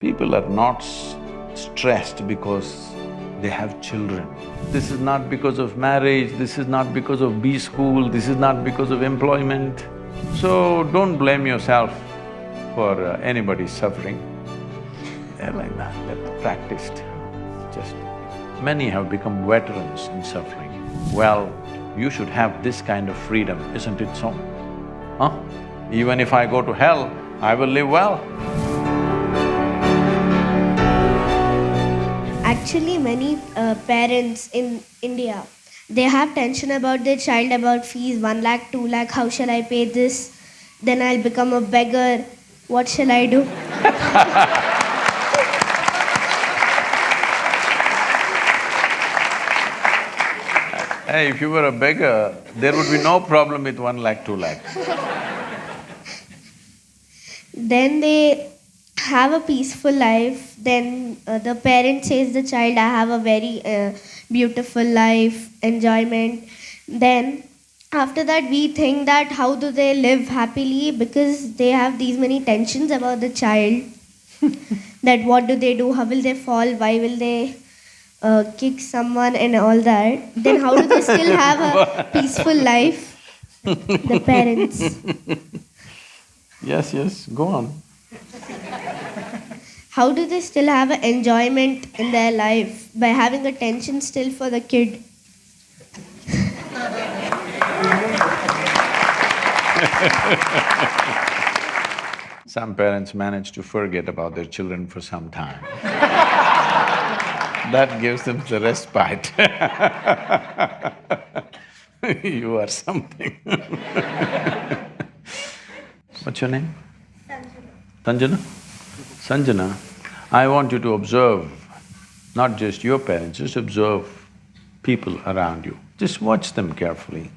People are not stressed because they have children. This is not because of marriage, this is not because of B school, this is not because of employment. So don't blame yourself for anybody's suffering. They're like that, they're practiced. Just… many have become veterans in suffering. Well, you should have this kind of freedom, isn't it so? Huh? Even if I go to hell, I will live well. Actually, many parents in India, they have tension about their child, about fees, 1 lakh, 2 lakh, how shall I pay this? Then I'll become a beggar, what shall I do? Hey, if you were a beggar, there would be no problem with 1 lakh, 2 lakh. Then they have a peaceful life. Then the parent says the child, I have a very beautiful life, enjoyment. Then after that we think that how do they live happily, because they have these many tensions about the child. That what do they do, how will they fall, why will they kick someone and all that. Then how do they still have a peaceful life, the parents? Yes, go on. How do they still have an enjoyment in their life by having a tension still for the kid? Some parents manage to forget about their children for some time. That gives them the respite. You are something. What's your name? Sanjana? Sanjana, I want you to observe not just your parents, just observe people around you. Just watch them carefully.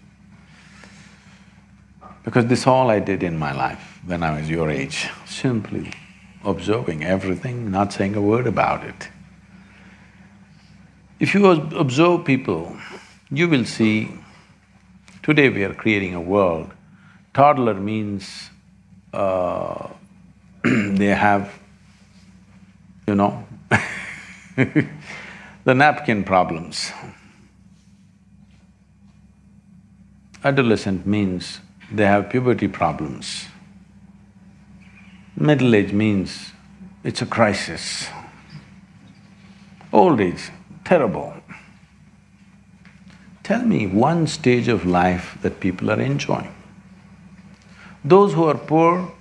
Because this all I did in my life when I was your age, simply observing everything, not saying a word about it. If you observe people, you will see, today we are creating a world. Toddler means they have, you know, the napkin problems. Adolescent means they have puberty problems. Middle age means it's a crisis. Old age, terrible. Tell me one stage of life that people are enjoying. Those who are poor,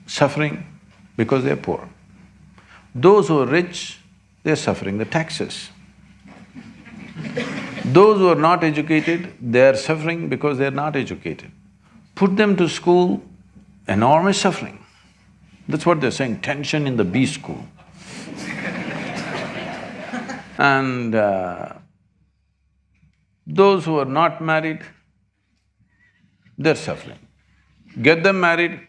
suffering because they're poor. Those who are rich, they're suffering the taxes. Those who are not educated, they're suffering because they're not educated. Put them to school, enormous suffering. That's what they're saying, tension in the B school. And those who are not married, they're suffering. Get them married.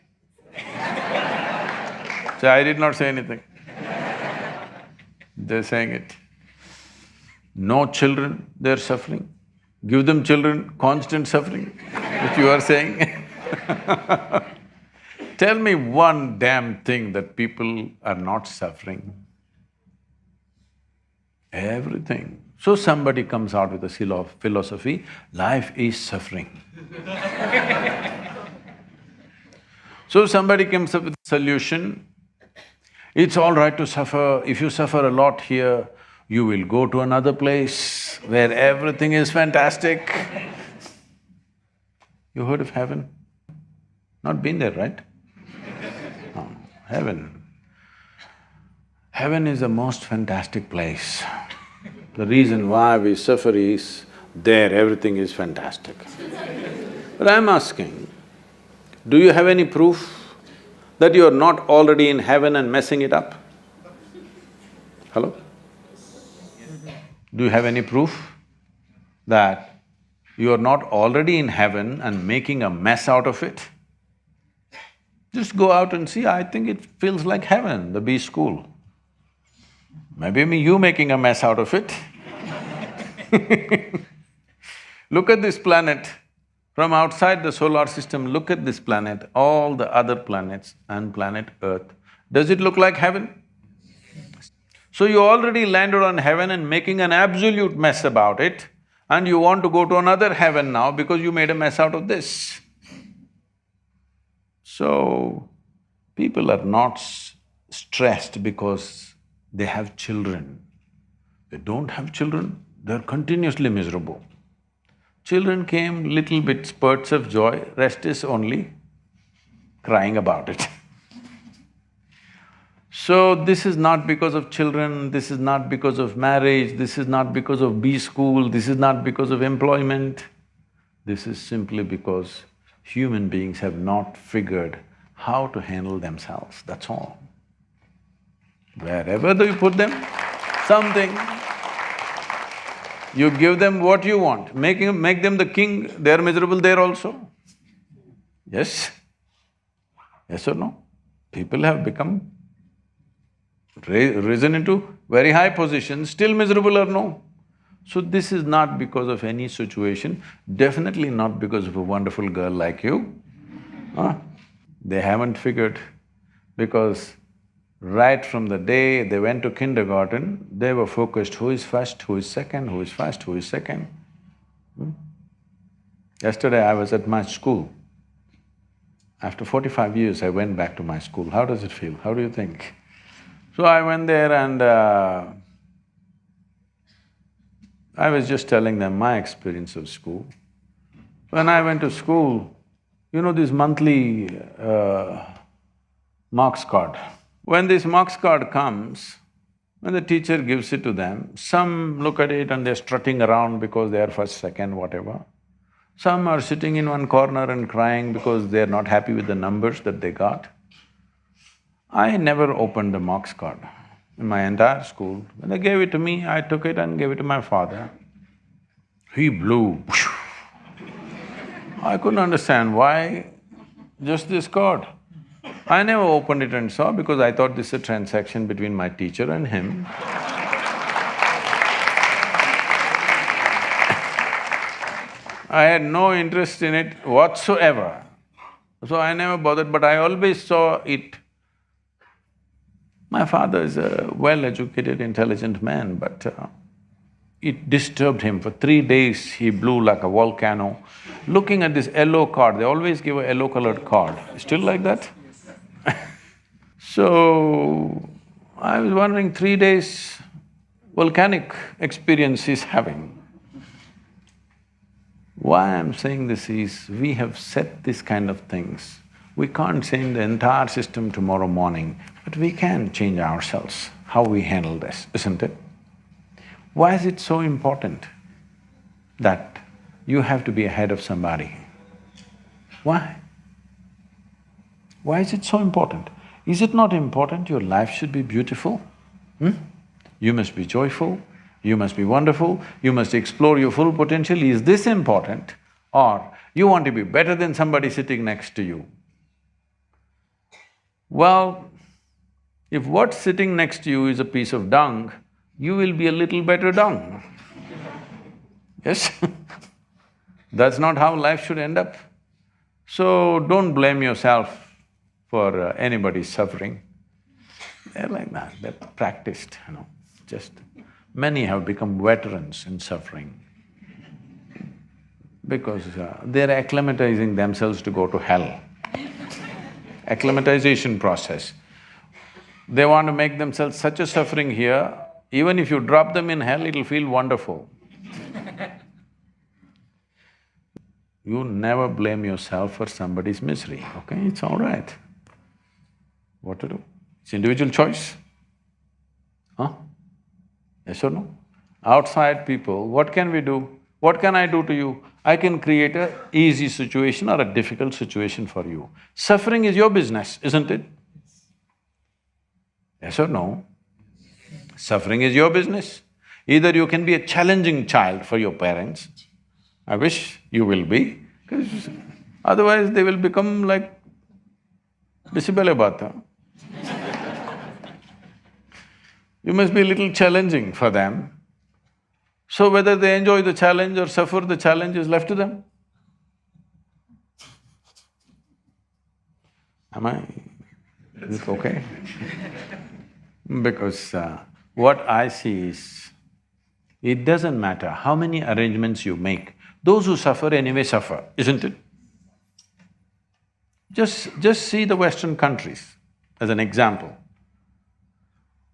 So I did not say anything. They're saying it. No children, they're suffering. Give them children, constant suffering, which you are saying. Tell me one damn thing that people are not suffering. Everything. So somebody comes out with a philosophy, life is suffering. So somebody comes up with a solution, it's all right to suffer. If you suffer a lot here, you will go to another place where everything is fantastic. You heard of heaven? Not been there, right? No, heaven. Heaven is the most fantastic place. The reason why we suffer is, there everything is fantastic. But I'm asking, do you have any proof that you are not already in heaven and messing it up? Hello? Do you have any proof that you are not already in heaven and making a mess out of it? Just go out and see, I think it feels like heaven, the B school. Maybe you making a mess out of it. Look at this planet. From outside the solar system, look at this planet, all the other planets and planet Earth. Does it look like heaven? So you already landed on heaven and making an absolute mess about it, and you want to go to another heaven now because you made a mess out of this. So, people are not stressed because they have children. They don't have children, they're continuously miserable. Children came, little bit spurts of joy, rest is only crying about it. So this is not because of children, this is not because of marriage, this is not because of B school, this is not because of employment. This is simply because human beings have not figured how to handle themselves, that's all. Wherever you put them, something, you give them what you want, make them the king, they're miserable there also. Yes? Yes or no? People have become risen into very high positions, still miserable or no? So this is not because of any situation, definitely not because of a wonderful girl like you. Huh? They haven't figured, because right from the day they went to kindergarten, they were focused, who is first, who is second, who is first, who is second. Yesterday I was at my school. After 45 years, I went back to my school. How does it feel? How do you think? So I went there and I was just telling them my experience of school. When I went to school, you know this monthly marks card. When this marks card comes, when the teacher gives it to them, some look at it and they're strutting around because they are first, second, whatever. Some are sitting in one corner and crying because they're not happy with the numbers that they got. I never opened the marks card in my entire school. When they gave it to me, I took it and gave it to my father. He blew. I couldn't understand why just this card. I never opened it and saw because I thought this is a transaction between my teacher and him. I had no interest in it whatsoever. So I never bothered, but I always saw it. My father is a well-educated, intelligent man, but it disturbed him. For 3 days, he blew like a volcano. Looking at this yellow card, they always give a yellow-colored card. Still like that? So, I was wondering, 3 days volcanic experience he's having. Why I'm saying this is, we have set this kind of things. We can't change the entire system tomorrow morning, but we can change ourselves, how we handle this, isn't it? Why is it so important that you have to be ahead of somebody? Why? Why is it so important? Is it not important your life should be beautiful? You must be joyful, you must be wonderful, you must explore your full potential. Is this important? Or you want to be better than somebody sitting next to you? Well, if what's sitting next to you is a piece of dung, you will be a little better dung. Yes? That's not how life should end up. So don't blame yourself for anybody's suffering. They're like that, they're practiced, just… Many have become veterans in suffering because they're acclimatizing themselves to go to hell. Acclimatization process. They want to make themselves such a suffering here, even if you drop them in hell, it'll feel wonderful. You never blame yourself for somebody's misery, okay? It's all right. What to do? It's individual choice. Huh? Yes or no? Outside people, what can we do? What can I do to you? I can create a easy situation or a difficult situation for you. Suffering is your business, isn't it? Yes or no? Suffering is your business. Either you can be a challenging child for your parents, I wish you will be, because otherwise they will become like Bisibale Bata. You must be a little challenging for them. So whether they enjoy the challenge or suffer the challenge is left to them. Am I Is it okay? Because what I see is, it doesn't matter how many arrangements you make, those who suffer anyway suffer, isn't it? Just see the Western countries as an example.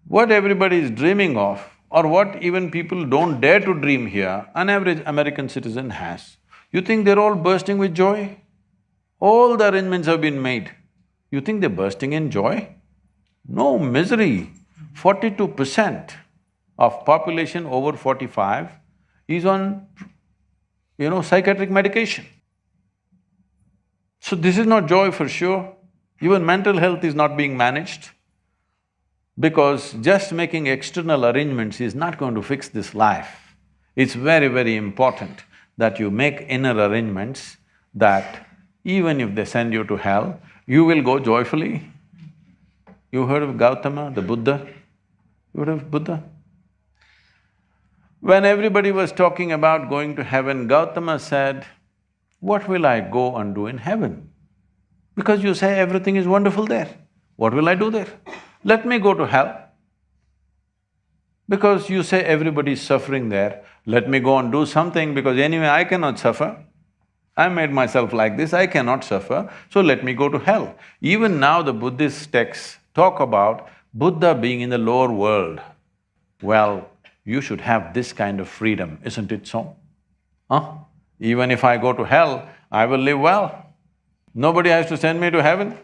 What everybody is dreaming of, or what even people don't dare to dream here, an average American citizen has. You think they're all bursting with joy? All the arrangements have been made. You think they're bursting in joy? No, misery. 42% of population over 45 is on, psychiatric medication. So this is not joy for sure. Even mental health is not being managed, because just making external arrangements is not going to fix this life. It's very, very important that you make inner arrangements that even if they send you to hell, you will go joyfully. You heard of Gautama, the Buddha? You heard of Buddha? When everybody was talking about going to heaven, Gautama said, "What will I go and do in heaven? Because you say everything is wonderful there. What will I do there? Let me go to hell. Because you say everybody is suffering there, let me go and do something, because anyway I cannot suffer. I made myself like this, I cannot suffer, so let me go to hell." Even now the Buddhist texts talk about Buddha being in the lower world. Well, you should have this kind of freedom, isn't it so? Huh? Even if I go to hell, I will live well. Nobody has to send me to heaven.